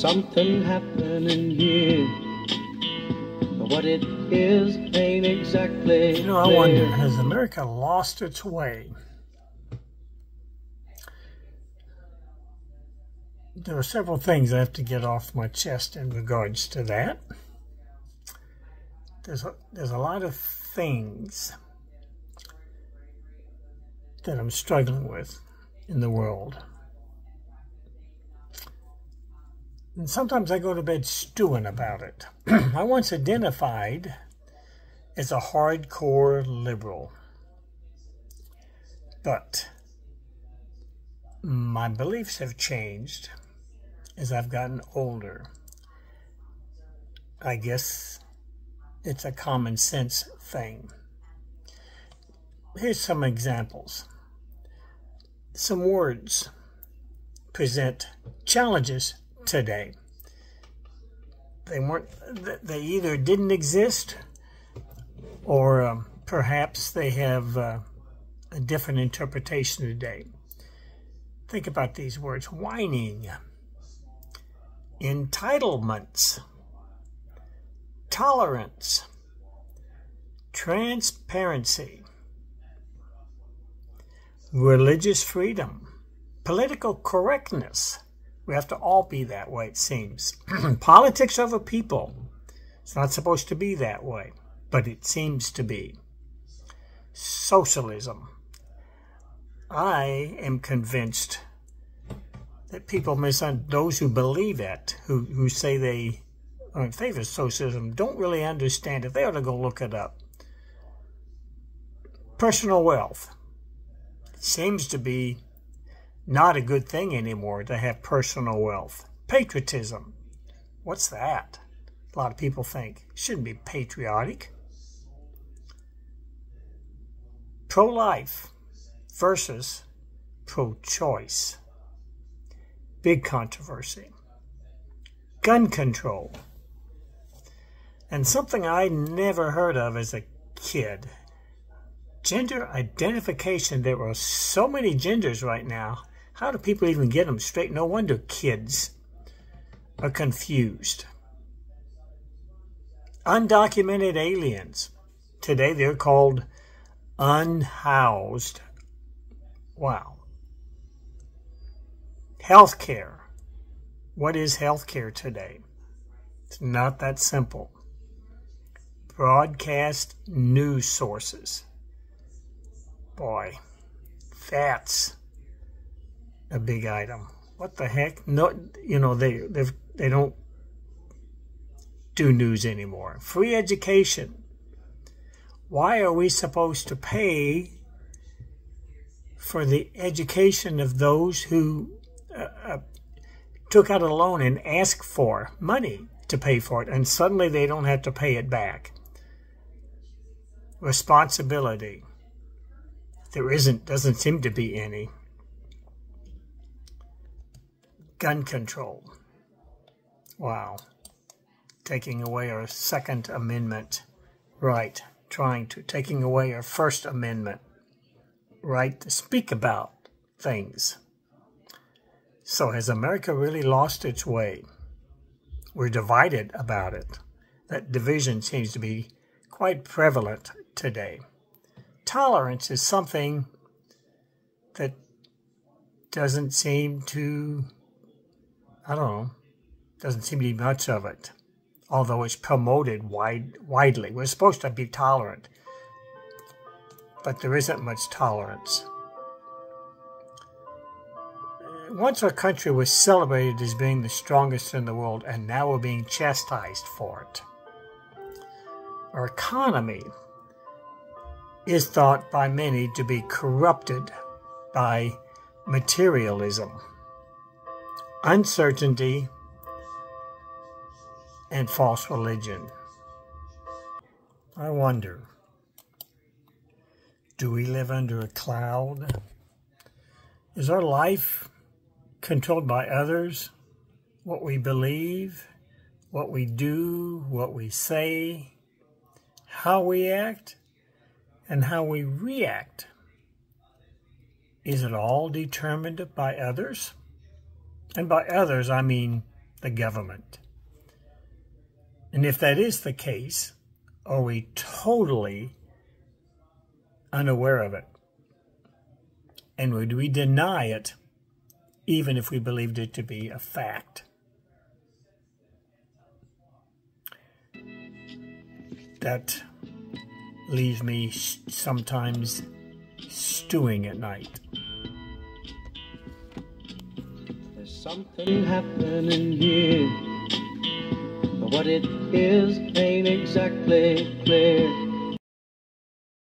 something happening here. But what it is ain't exactly I wonder, has America lost its way? There are several things I have to get off my chest in regards to that. There's a lot of things that I'm struggling with in the world. And sometimes I go to bed stewing about it. I once identified as a hardcore liberal. But my beliefs have changed as I've gotten older. I guess it's a common sense thing. Here's some examples. Some words present challenges today. They either didn't exist, or perhaps they have a different interpretation today. Think about these words: whining, entitlements, tolerance, transparency, religious freedom, political correctness. We have to all be that way, it seems. Politics over people. It's not supposed to be that way, but it seems to be. Socialism. I am convinced that people those who believe it, who say they are in favor of socialism, don't really understand it. They ought to go look it up. Personal wealth. It seems to be not a good thing anymore to have personal wealth. Patriotism. What's that? A lot of people think it shouldn't be patriotic. Pro-life versus pro-choice. Big controversy. Gun control. And something I never heard of as a kid. Gender identification. There are so many genders right now. How do people even get them straight? No wonder kids are confused. Undocumented aliens. Today they're called unhoused. Wow. Healthcare. What is healthcare today? It's not that simple. Broadcast news sources. Boy, that's a big item. What the heck? No, they don't do news anymore. Free education. Why are we supposed to pay for the education of those who took out a loan and asked for money to pay for it, and suddenly they don't have to pay it back? Responsibility. Doesn't seem to be any. Gun control. Wow. Taking away our Second Amendment right. Taking away our First Amendment right to speak about things. So has America really lost its way? We're divided about it. That division seems to be quite prevalent today. Tolerance is something that doesn't seem to, doesn't seem to be much of it, although it's promoted widely. We're supposed to be tolerant, but there isn't much tolerance. Once our country was celebrated as being the strongest in the world, and now we're being chastised for it. Our economy is thought by many to be corrupted by materialism, uncertainty, and false religion. I wonder, do we live under a cloud? Is our life controlled by others? What we believe, what we do, what we say, how we act, and how we react? Is it all determined by others? And by others, I mean the government. And if that is the case, are we totally unaware of it? And would we deny it even if we believed it to be a fact? That leaves me sometimes stewing at night. There's something happening here, but what it is ain't exactly clear.